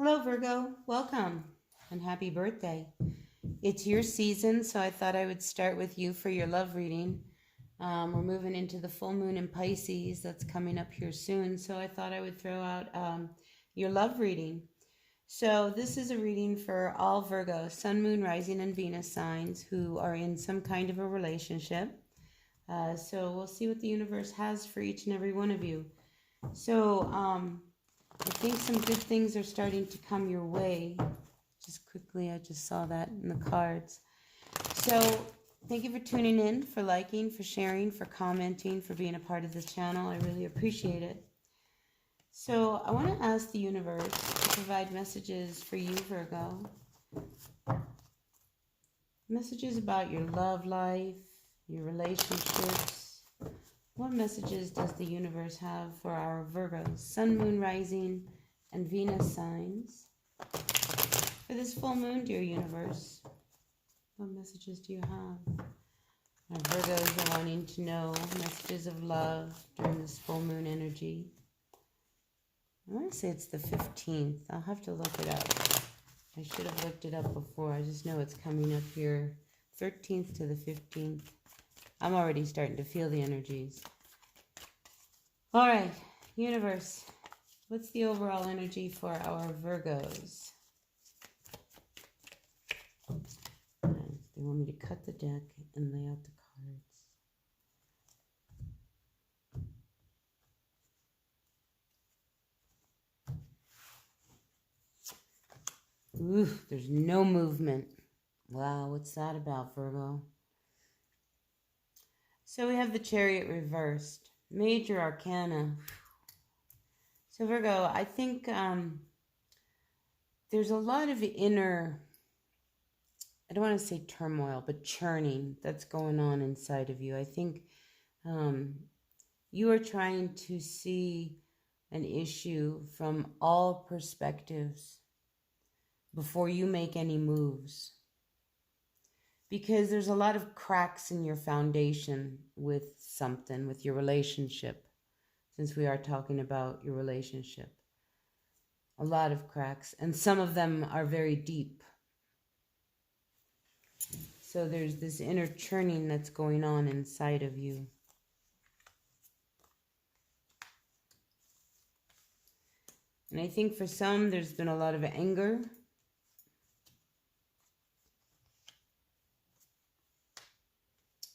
Hello, Virgo. Welcome and happy birthday. It's your season, so I thought I would start with you for your love reading. We're moving into the full moon in Pisces that's coming up here soon, so I thought I would throw out your love reading. So this is a reading for all Virgo, Sun, Moon, Rising, and Venus signs who are in some kind of a relationship. So we'll see what the universe has for each and every one of you. So I think some good things are starting to come your way. Just quickly, I just saw that in the cards. So thank you for tuning in, for liking, for sharing, for commenting, for being a part of this channel. I really appreciate it. So I want to ask the universe to provide messages for you, Virgo. Messages about your love life, your relationships. What messages does the universe have for our Virgos, Sun, Moon, Rising, and Venus signs? For this full moon, dear universe, what messages do you have? Our Virgos are wanting to know messages of love during this full moon energy. I want to say it's the 15th. I'll have to look it up. I should have looked it up before. I just know it's coming up here, 13th to the 15th. I'm already starting to feel the energies. All right, universe, what's the overall energy for our Virgos? They want me to cut the deck and lay out the cards. Ooh, there's no movement. Wow, what's that about, Virgo? So we have the Chariot reversed. Major Arcana. So Virgo, I think there's a lot of inner, I don't want to say turmoil, but churning that's going on inside of you. I think you are trying to see an issue from all perspectives before you make any moves. Because there's a lot of cracks in your foundation with something, with your relationship, since we are talking about your relationship. A lot of cracks, and some of them are very deep. So there's this inner churning that's going on inside of you. And I think for some, there's been a lot of anger.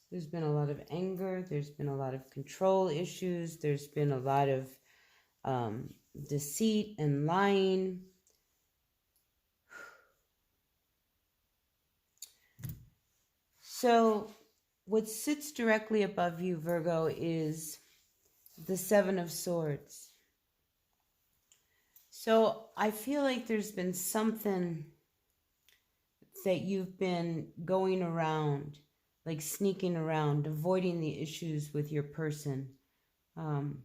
There's been a lot of anger. There's been a lot of control issues. There's been a lot of deceit and lying. So what sits directly above you, Virgo, is the Seven of Swords. So I feel like there's been something that you've been going around, like sneaking around, avoiding the issues with your person. And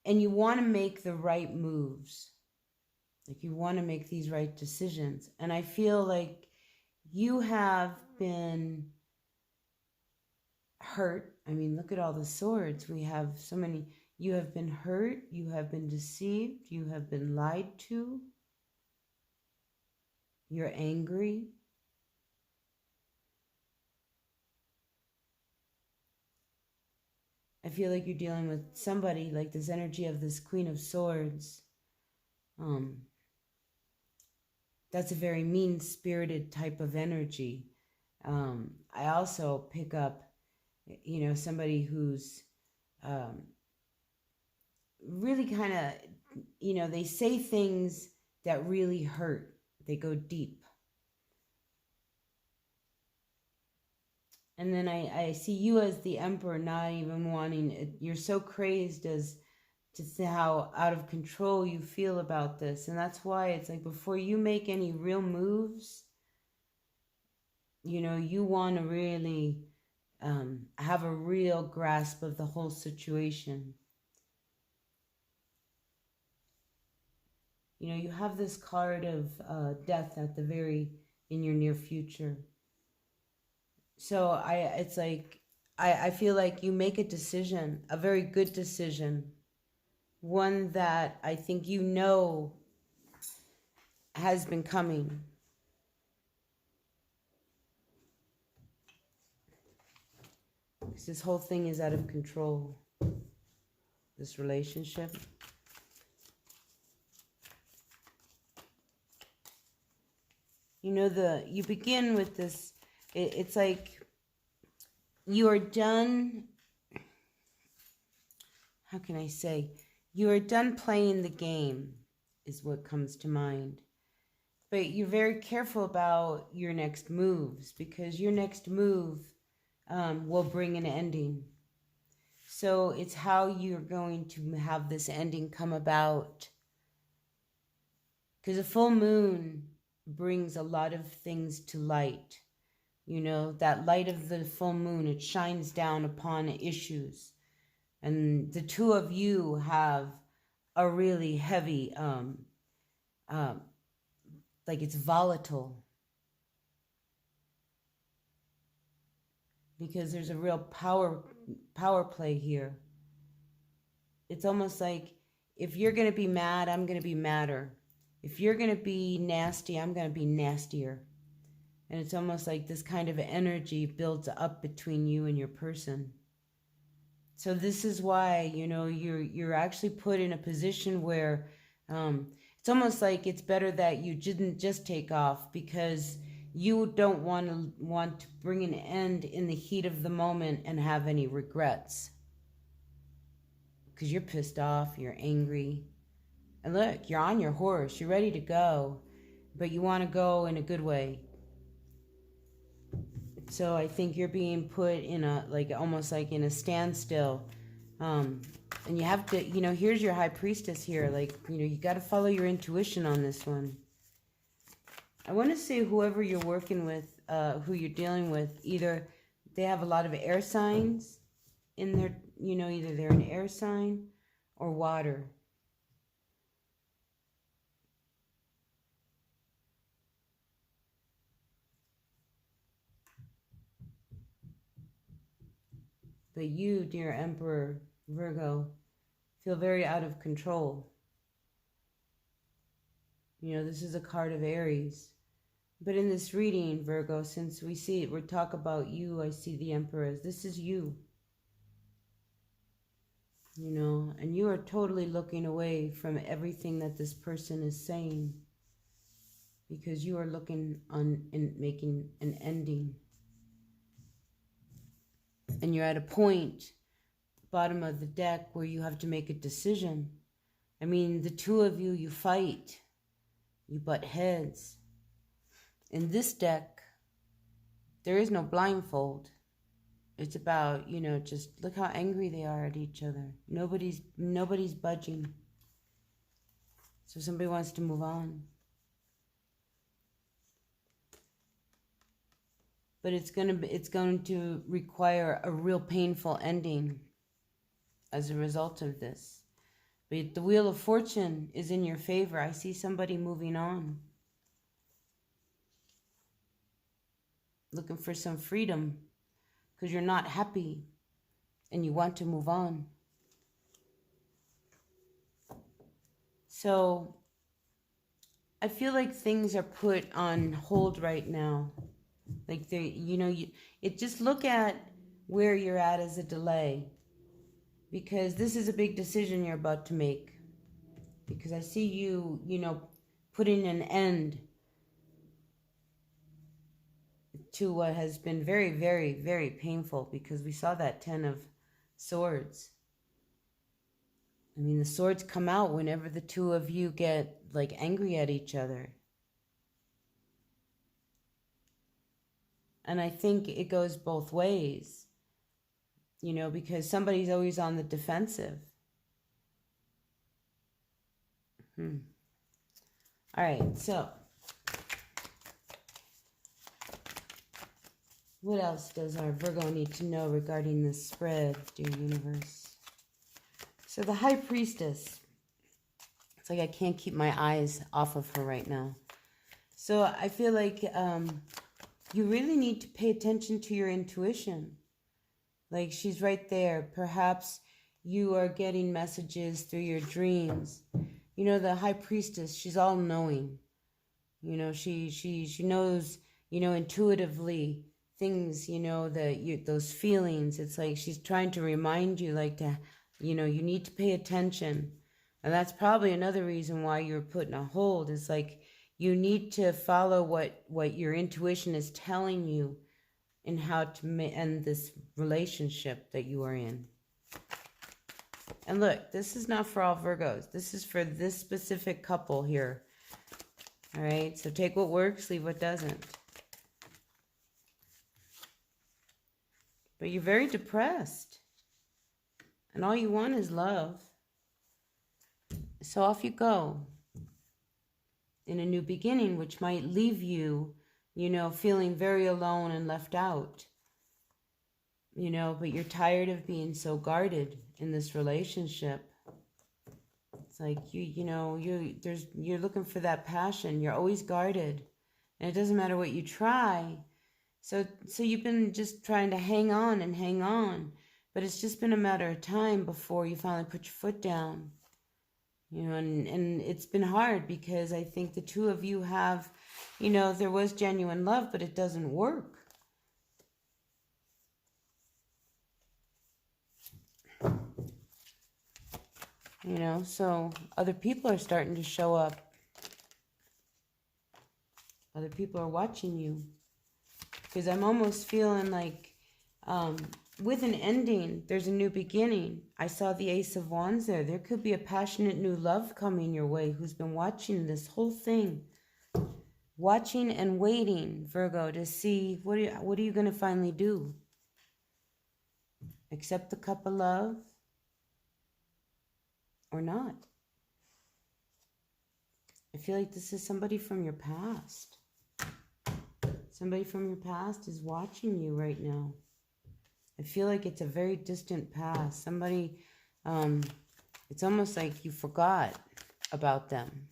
you want to make the right moves. Like you want to make these right decisions. And I feel like you have been hurt. I mean, look at all the swords. We have so many. You have been hurt. You have been deceived. You have been lied to. You're angry. I feel like you're dealing with somebody like this energy of this Queen of Swords. That's a very mean-spirited type of energy. I also pick up, somebody who's really kind of, they say things that really hurt. They go deep. And then I see you as the Emperor, not even wanting it. You're so crazed as to see how out of control you feel about this. And that's why it's like before you make any real moves, you want to really have a real grasp of the whole situation. You have this card of death at the in your near future. So I feel like you make a decision, a very good decision, one that I think has been coming. Because this whole thing is out of control. This relationship. You know, you begin with this, it's like you are done, how can I say? You are done playing the game, is what comes to mind. But you're very careful about your next moves, because your next move will bring an ending. So it's how you're going to have this ending come about. Because a full moon brings a lot of things to light. You know, that light of the full moon, it shines down upon issues. And the two of you have a really heavy, like it's volatile. Because there's a real power play here. It's almost like if you're going to be mad, I'm going to be madder. If you're going to be nasty, I'm going to be nastier. And it's almost like this kind of energy builds up between you and your person. So this is why, you know, you're actually put in a position where it's almost like it's better that you didn't just take off, because you don't want to bring an end in the heat of the moment and have any regrets. Because you're pissed off, you're angry. And look, you're on your horse, you're ready to go, but you want to go in a good way. So I think you're being put in a, like, almost like in a standstill. And you have to, you know, here's your high priestess here. Like, you know, you got to follow your intuition on this one. I want to say whoever you're working with, who you're dealing with, either they have a lot of air signs in their, you know, either they're an air sign or water. But you, dear Emperor Virgo, feel very out of control. You know, this is a card of Aries. But in this reading, Virgo, since we see it, we talk about you, I see the Emperor as this is you. You know, and you are totally looking away from everything that this person is saying, because you are looking on and making an ending. And you're at a point, bottom of the deck, where you have to make a decision. I mean, the two of you, you fight. You butt heads. In this deck, there is no blindfold. It's about, you know, just look how angry they are at each other. Nobody's budging. So somebody wants to move on. But it's going to require a real painful ending as a result of this. But the Wheel of Fortune is in your favor. I see somebody moving on. Looking for some freedom, because you're not happy and you want to move on. So I feel like things are put on hold right now. Like they, you know, it just look at where you're at as a delay, because this is a big decision you're about to make. Because I see you, you know, putting an end to what has been very, very, very painful, because we saw that 10 of Swords. I mean, the swords come out whenever the two of you get, like, angry at each other. And I think it goes both ways, you know, because somebody's always on the defensive. All right, so what else does our Virgo need to know regarding this spread, dear universe? So the High Priestess, it's like I can't keep my eyes off of her right now. So I feel like you really need to pay attention to your intuition. Like, she's right there. Perhaps you are getting messages through your dreams. You know, the High Priestess, she's all-knowing. You know, she knows, you know, intuitively things, you know, those feelings. It's like she's trying to remind you, like, to, you know, you need to pay attention. And that's probably another reason why you're put in a hold. Is like you need to follow what your intuition is telling you in how to end this relationship that you are in. And look, this is not for all Virgos. This is for this specific couple here. All right, so take what works, leave what doesn't. But you're very depressed. And all you want is love. So off you go. In a new beginning, which might leave you, you know, feeling very alone and left out. You know, but you're tired of being so guarded in this relationship. It's like you're looking for that passion. You're always guarded. And it doesn't matter what you try. So you've been just trying to hang on. But it's just been a matter of time before you finally put your foot down. You know, and it's been hard because I think the two of you have, you know, there was genuine love, but it doesn't work. You know, so other people are starting to show up. Other people are watching you. Because I'm almost feeling like with an ending, there's a new beginning. I saw the Ace of Wands there. There could be a passionate new love coming your way who's been watching this whole thing. Watching and waiting, Virgo, to see what are you going to finally do? Accept the cup of love? Or not? I feel like this is somebody from your past. Somebody from your past is watching you right now. I feel like it's a very distant past. Somebody, it's almost like you forgot about them.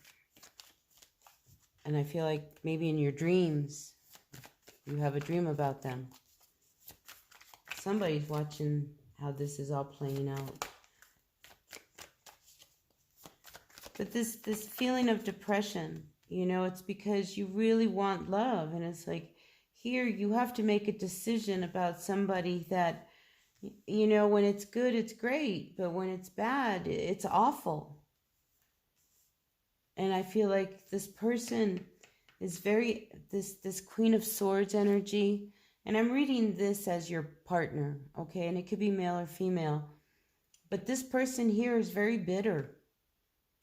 And I feel like maybe in your dreams, you have a dream about them. Somebody's watching how this is all playing out. But this feeling of depression, you know, it's because you really want love. And it's like, here you have to make a decision about somebody that, you know, when it's good, it's great. But when it's bad, it's awful. And I feel like this person is very, this Queen of Swords energy. And I'm reading this as your partner, okay? And it could be male or female. But this person here is very bitter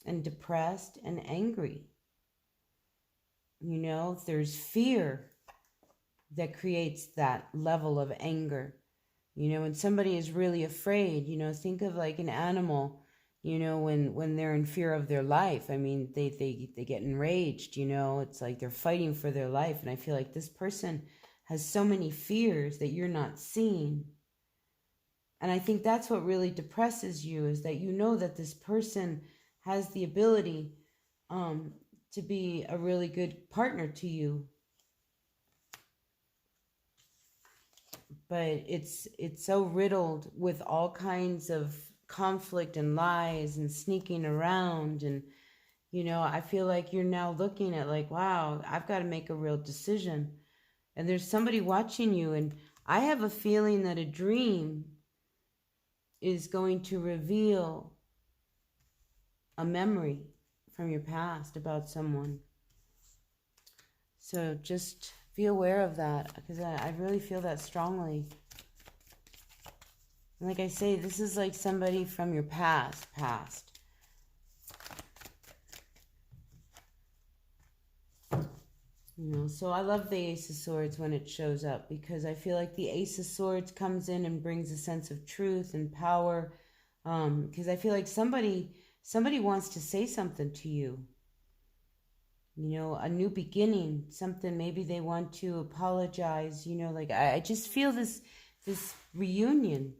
and depressed and angry. You know, there's fear that creates that level of anger. You know, when somebody is really afraid, you know, think of like an animal, you know, when they're in fear of their life. I mean, they get enraged, you know, it's like they're fighting for their life. And I feel like this person has so many fears that you're not seeing. And I think that's what really depresses you, is that you know that this person has the ability to be a really good partner to you. But it's so riddled with all kinds of conflict and lies and sneaking around. And, you know, I feel like you're now looking at like, wow, I've got to make a real decision. And there's somebody watching you. And I have a feeling that a dream is going to reveal a memory from your past about someone. So just be aware of that, because I really feel that strongly. And like I say, this is like somebody from your past. You know, so I love the Ace of Swords when it shows up, because I feel like the Ace of Swords comes in and brings a sense of truth and power. Because I feel like somebody wants to say something to you. You know, a new beginning, something, maybe they want to apologize, you know, like I just feel this reunion.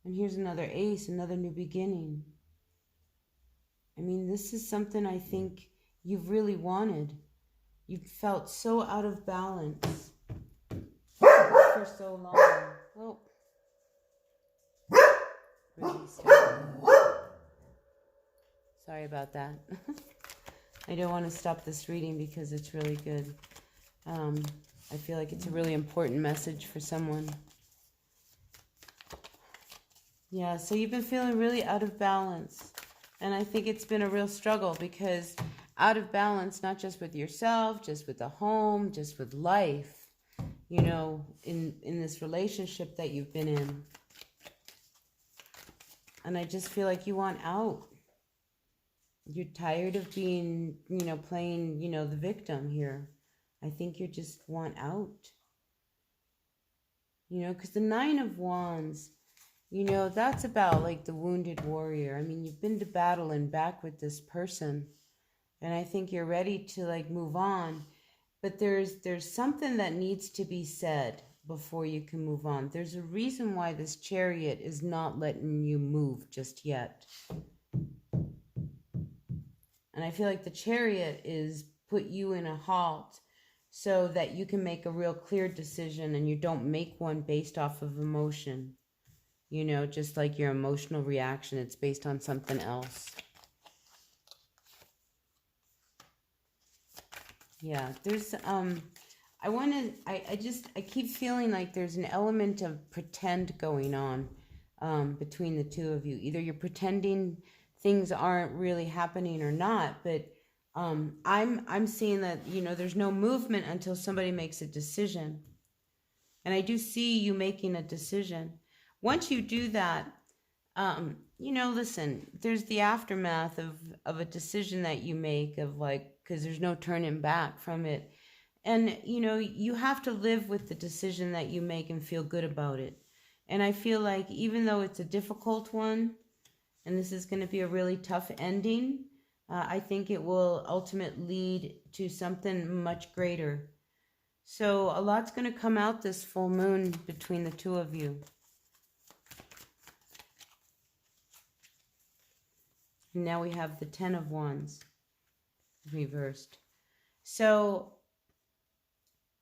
And here's another ace, another new beginning. I mean, this is something I think you've really wanted. You've felt so out of balance for so long. Oh. Really sorry about that. I don't want to stop this reading because it's really good. I feel like it's a really important message for someone. Yeah, so you've been feeling really out of balance. And I think it's been a real struggle because out of balance, not just with yourself, just with the home, just with life, you know, in this relationship that you've been in. And I just feel like you want out. You're tired of being, you know, playing, you know, the victim here. I think you just want out. You know, because the Nine of Wands, you know, that's about like the wounded warrior. I mean, you've been to battle and back with this person. And I think you're ready to like move on. But there's something that needs to be said before you can move on. There's a reason why this Chariot is not letting you move just yet. And I feel like the Chariot is put you in a halt so that you can make a real clear decision and you don't make one based off of emotion. You know, just like your emotional reaction, it's based on something else. Yeah, there's, I keep feeling like there's an element of pretend going on between the two of you. Either you're pretending things aren't really happening or not, but I'm seeing that, you know, there's no movement until somebody makes a decision. And I do see you making a decision. Once you do that, you know, listen, there's the aftermath of a decision that you make of like, because there's no turning back from it. And, you know, you have to live with the decision that you make and feel good about it. And I feel like even though it's a difficult one, and this is going to be a really tough ending, I think it will ultimately lead to something much greater. So a lot's going to come out this full moon between the two of you. And now we have the Ten of Wands reversed. So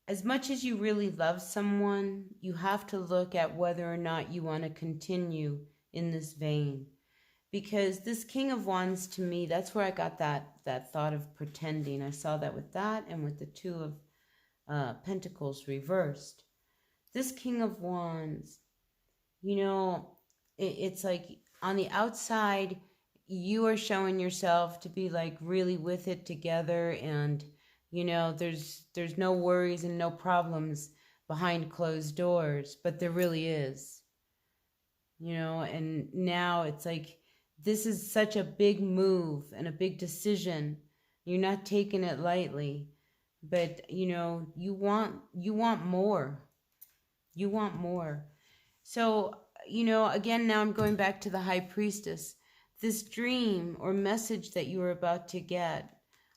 as much as you really love someone, you have to look at whether or not you want to continue in this vein. Because this King of Wands, to me, that's where I got that thought of pretending. I saw that with that and with the Two of Pentacles reversed. This King of Wands, you know, it's like on the outside, you are showing yourself to be like really with it together, and you know, there's no worries and no problems behind closed doors, but there really is. You know, and now it's like this is such a big move and a big decision. You're not taking it lightly, but you know, you want more. You want more. So, you know, again, now I'm going back to the High Priestess. This dream or message that you are about to get,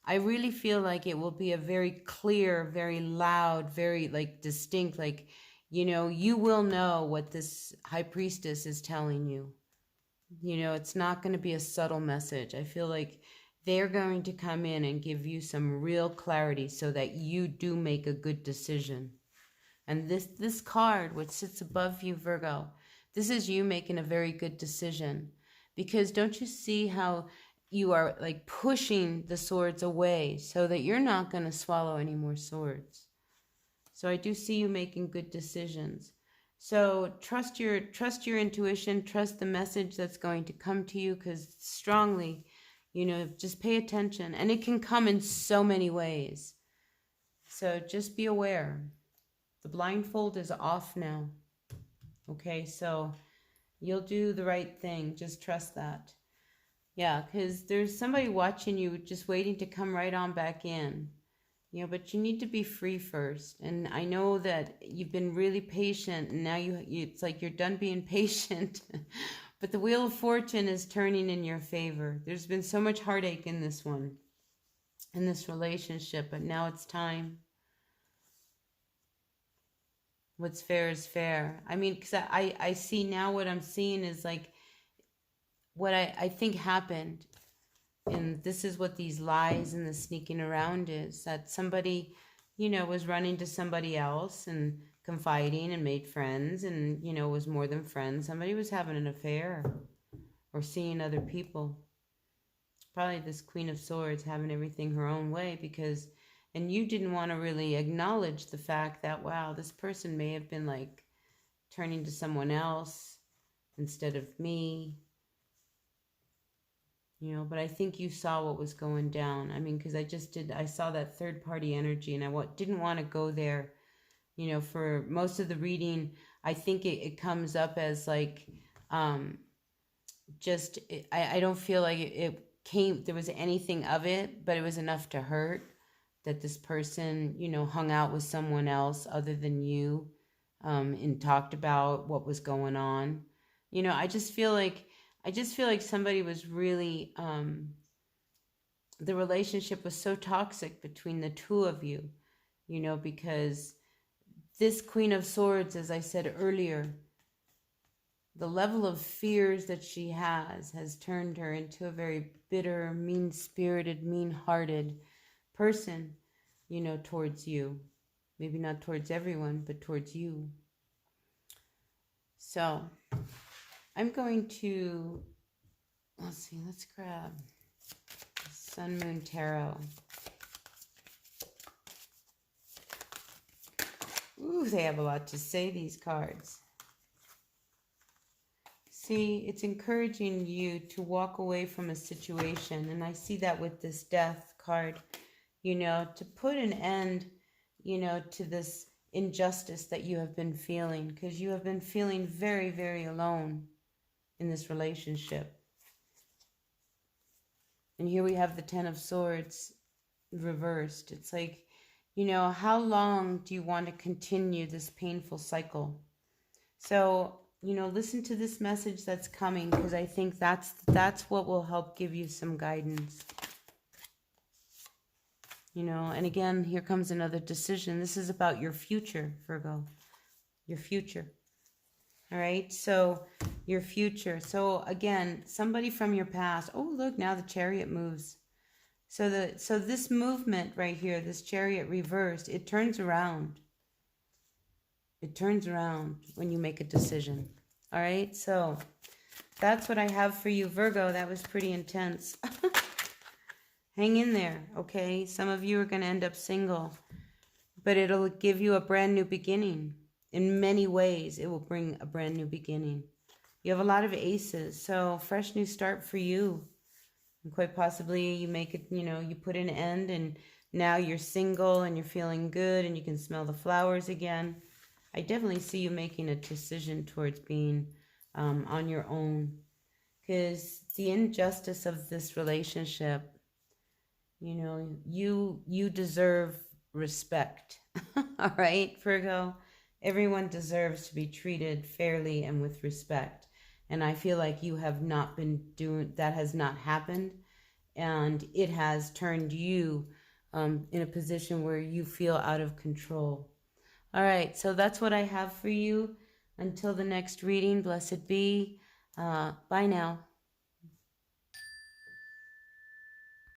I really feel like it will be a very clear, very loud, very like distinct, like, you know, you will know what this High Priestess is telling you. You know, it's not going to be a subtle message. I feel like they're going to come in and give you some real clarity so that you do make a good decision. And this card, which sits above you, Virgo, this is you making a very good decision. Because don't you see how you are like pushing the swords away so that you're not going to swallow any more swords? So I do see you making good decisions. So trust your intuition, trust the message that's going to come to you, because strongly, you know, just pay attention. And it can come in so many ways. So just be aware. The blindfold is off now. Okay, so you'll do the right thing. Just trust that. Yeah, because there's somebody watching you just waiting to come right on back in. You know, but you need to be free first. And I know that you've been really patient, and now it's like you're done being patient. But the Wheel of Fortune is turning in your favor. There's been so much heartache in this one, in this relationship, but now it's time. What's fair is fair. I mean, because I see now what I'm seeing is like what I think happened. And this is what these lies and the sneaking around is, that somebody, you know, was running to somebody else and confiding and made friends and, you know, was more than friends. Somebody was having an affair or seeing other people. probably this Queen of Swords having everything her own way because, and you didn't want to really acknowledge the fact that, wow, this person may have been like turning to someone else instead of me, you know, but I think you saw what was going down. I mean, because I saw that third party energy and I didn't want to go there, you know, for most of the reading. I think it comes up as like, I don't feel like there was anything of it, but it was enough to hurt that this person, you know, hung out with someone else other than you, and talked about what was going on. You know, I just feel like somebody was really, the relationship was so toxic between the two of you, you know, because this Queen of Swords, as I said earlier, the level of fears that she has turned her into a very bitter, mean-spirited, mean-hearted person, you know, towards you. Maybe not towards everyone, but towards you. So I'm going to, let's grab Sun, Moon, Tarot. Ooh, they have a lot to say, these cards. See, it's encouraging you to walk away from a situation. And I see that with this Death card, you know, to put an end, you know, to this injustice that you have been feeling. Because you have been feeling very, very alone in this relationship. And here we have the Ten of Swords reversed. It's like, you know, how long do you want to continue this painful cycle? So, you know, listen to this message that's coming, because I think that's what will help give you some guidance. You know, and again, here comes another decision. This is about your future, Virgo. Your future. All right, so your future. So again, somebody from your past. Oh, look, now the Chariot moves. So this movement right here, this Chariot reversed, it turns around. It turns around when you make a decision. All right, so that's what I have for you, Virgo. That was pretty intense. Hang in there, okay? Some of you are going to end up single, but it'll give you a brand new beginning. In many ways, it will bring a brand new beginning. You have a lot of aces, so fresh new start for you. And quite possibly you make it, you know, you put an end and now you're single and you're feeling good and you can smell the flowers again. I definitely see you making a decision towards being on your own, because the injustice of this relationship, you know, you deserve respect. All right, Virgo, everyone deserves to be treated fairly and with respect. And I feel like you have not been doing, that has not happened. And it has turned you in a position where you feel out of control. All right, so that's what I have for you. Until the next reading, blessed be. Bye now.